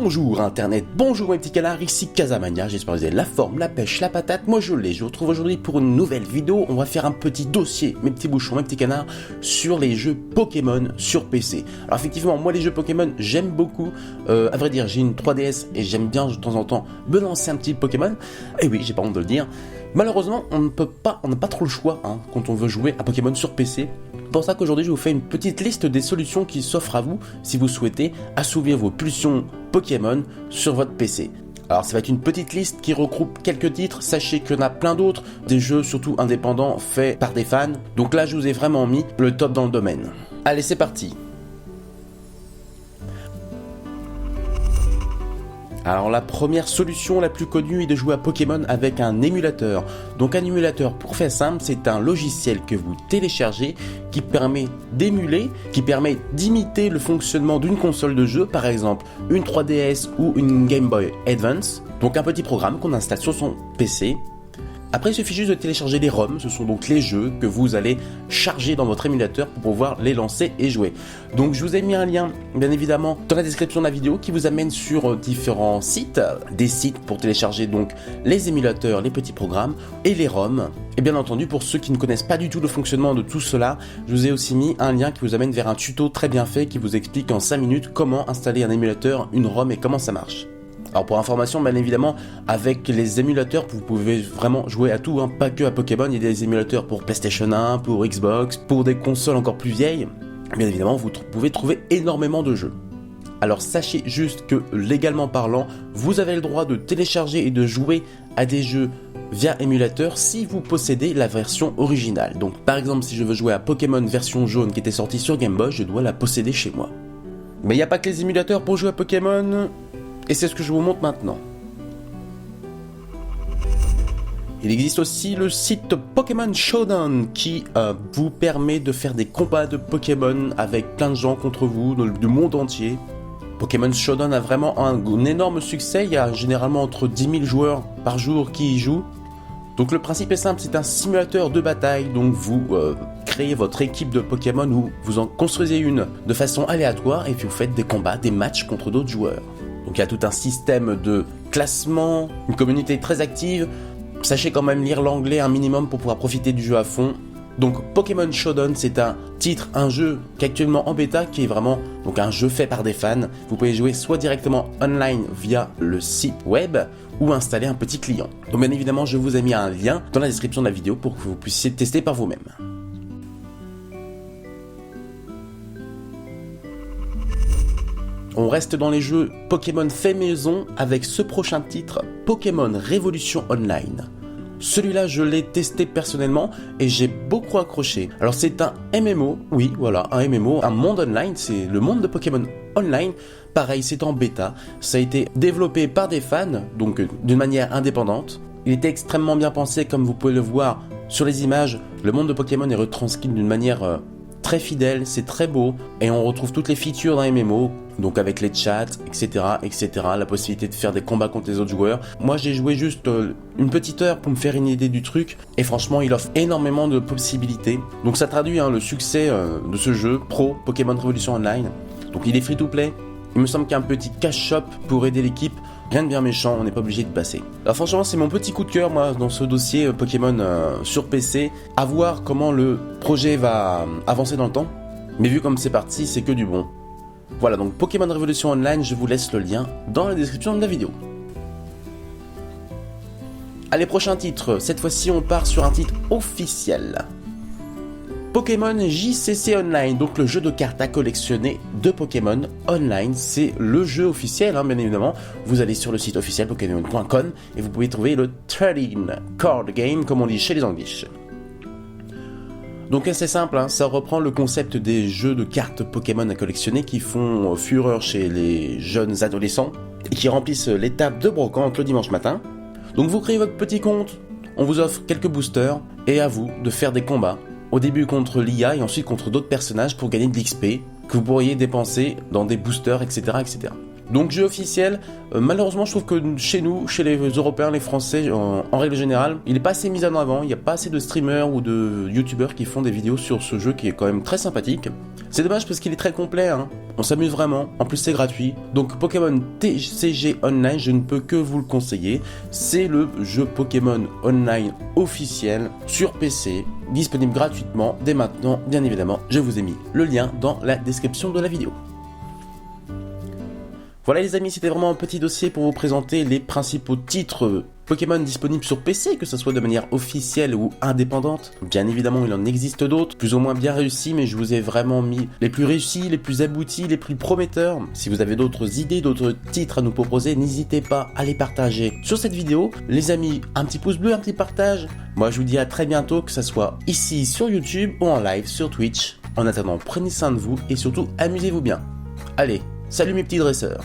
Bonjour Internet, bonjour mes petits canards, ici Casamania, j'espère que vous avez la forme, la pêche, la patate, moi je l'ai. Je vous retrouve aujourd'hui pour une nouvelle vidéo. On va faire un petit dossier, mes petits bouchons, mes petits canards, sur les jeux Pokémon sur PC. Alors effectivement, moi les jeux Pokémon, j'aime beaucoup. À vrai dire, j'ai une 3DS et j'aime bien de temps en temps me lancer un petit Pokémon. Et oui, j'ai pas honte de le dire. Malheureusement, on n'a pas trop le choix quand on veut jouer à Pokémon sur PC. C'est pour ça qu'aujourd'hui je vous fais une petite liste des solutions qui s'offrent à vous si vous souhaitez assouvir vos pulsions Pokémon sur votre PC. Alors ça va être une petite liste qui regroupe quelques titres, sachez qu'il y en a plein d'autres, des jeux surtout indépendants faits par des fans, donc là je vous ai vraiment mis le top dans le domaine. Allez c'est parti. Alors la première solution la plus connue est de jouer à Pokémon avec un émulateur. Donc un émulateur, pour faire simple, c'est un logiciel que vous téléchargez qui permet d'émuler, qui permet d'imiter le fonctionnement d'une console de jeu, par exemple une 3DS ou une Game Boy Advance. Donc un petit programme qu'on installe sur son PC. Après, il suffit juste de télécharger les ROM, ce sont donc les jeux que vous allez charger dans votre émulateur pour pouvoir les lancer et jouer. Donc je vous ai mis un lien, bien évidemment, dans la description de la vidéo qui vous amène sur différents sites, des sites pour télécharger donc les émulateurs, les petits programmes et les ROM. Et bien entendu, pour ceux qui ne connaissent pas du tout le fonctionnement de tout cela, je vous ai aussi mis un lien qui vous amène vers un tuto très bien fait qui vous explique en 5 minutes comment installer un émulateur, une ROM et comment ça marche. Alors pour information, bien évidemment, avec les émulateurs, vous pouvez vraiment jouer à tout, pas que à Pokémon. Il y a des émulateurs pour PlayStation 1, pour Xbox, pour des consoles encore plus vieilles. Bien évidemment, vous pouvez trouver énormément de jeux. Alors sachez juste que, légalement parlant, vous avez le droit de télécharger et de jouer à des jeux via émulateur si vous possédez la version originale. Donc par exemple, si je veux jouer à Pokémon version jaune qui était sortie sur Game Boy, je dois la posséder chez moi. Mais il n'y a pas que les émulateurs pour jouer à Pokémon. Et c'est ce que je vous montre maintenant. Il existe aussi le site Pokémon Showdown qui vous permet de faire des combats de Pokémon avec plein de gens contre vous du monde entier. Pokémon Showdown a vraiment un énorme succès, il y a généralement entre 10 000 joueurs par jour qui y jouent. Donc le principe est simple, c'est un simulateur de bataille, donc vous créez votre équipe de Pokémon ou vous en construisez une de façon aléatoire et puis vous faites des combats, des matchs contre d'autres joueurs. Donc il y a tout un système de classement, une communauté très active. Sachez quand même lire l'anglais un minimum pour pouvoir profiter du jeu à fond. Donc Pokémon Showdown, c'est un jeu qui est actuellement en bêta, qui est vraiment donc un jeu fait par des fans. Vous pouvez jouer soit directement online via le site web ou installer un petit client. Donc bien évidemment, je vous ai mis un lien dans la description de la vidéo pour que vous puissiez tester par vous-même. On reste dans les jeux Pokémon fait maison avec ce prochain titre, Pokémon Révolution Online. Celui-là, je l'ai testé personnellement et j'ai beaucoup accroché. Alors c'est un MMO, oui voilà, un MMO, un monde online, c'est le monde de Pokémon Online. Pareil, c'est en bêta, ça a été développé par des fans, donc d'une manière indépendante. Il était extrêmement bien pensé, comme vous pouvez le voir sur les images. Le monde de Pokémon est retranscrit d'une manière très fidèle, c'est très beau et on retrouve toutes les features d'un MMO, donc avec les chats, etc., la possibilité de faire des combats contre les autres joueurs. Moi j'ai joué juste une petite heure pour me faire une idée du truc et franchement il offre énormément de possibilités. Donc ça traduit le succès de ce jeu pro Pokémon Révolution Online. Donc il est free to play, il me semble qu'il y a un petit cash shop pour aider l'équipe. Rien de bien méchant, on n'est pas obligé de passer. Alors franchement, c'est mon petit coup de cœur, moi, dans ce dossier Pokémon sur PC. À voir comment le projet va avancer dans le temps. Mais vu comme c'est parti, c'est que du bon. Voilà, donc Pokémon Révolution Online, je vous laisse le lien dans la description de la vidéo. Allez, prochain titre. Cette fois-ci, on part sur un titre officiel. Pokémon JCC Online, donc le jeu de cartes à collectionner de Pokémon Online, c'est le jeu officiel, bien évidemment. Vous allez sur le site officiel Pokémon.com et vous pouvez trouver le Trading Card Game, comme on dit chez les Anglais. Donc c'est simple, ça reprend le concept des jeux de cartes Pokémon à collectionner qui font fureur chez les jeunes adolescents et qui remplissent l'étape de brocante le dimanche matin. Donc vous créez votre petit compte, on vous offre quelques boosters et à vous de faire des combats. Au début contre l'IA et ensuite contre d'autres personnages pour gagner de l'XP que vous pourriez dépenser dans des boosters, etc., etc. Donc jeu officiel, malheureusement je trouve que chez nous, chez les Européens, les Français, en règle générale, il n'est pas assez mis en avant, il n'y a pas assez de streamers ou de youtubeurs qui font des vidéos sur ce jeu qui est quand même très sympathique. C'est dommage parce qu'il est très complet, hein. On s'amuse vraiment, en plus c'est gratuit. Donc Pokémon TCG Online, je ne peux que vous le conseiller. C'est le jeu Pokémon Online officiel sur PC, disponible gratuitement dès maintenant, bien évidemment. Je vous ai mis le lien dans la description de la vidéo. Voilà les amis, c'était vraiment un petit dossier pour vous présenter les principaux titres Pokémon disponibles sur PC, que ce soit de manière officielle ou indépendante. Bien évidemment, il en existe d'autres, plus ou moins bien réussis, mais je vous ai vraiment mis les plus réussis, les plus aboutis, les plus prometteurs. Si vous avez d'autres idées, d'autres titres à nous proposer, n'hésitez pas à les partager sur cette vidéo. Les amis, un petit pouce bleu, un petit partage. Moi, je vous dis à très bientôt, que ce soit ici sur YouTube ou en live sur Twitch. En attendant, prenez soin de vous et surtout, amusez-vous bien. Allez, salut mes petits dresseurs.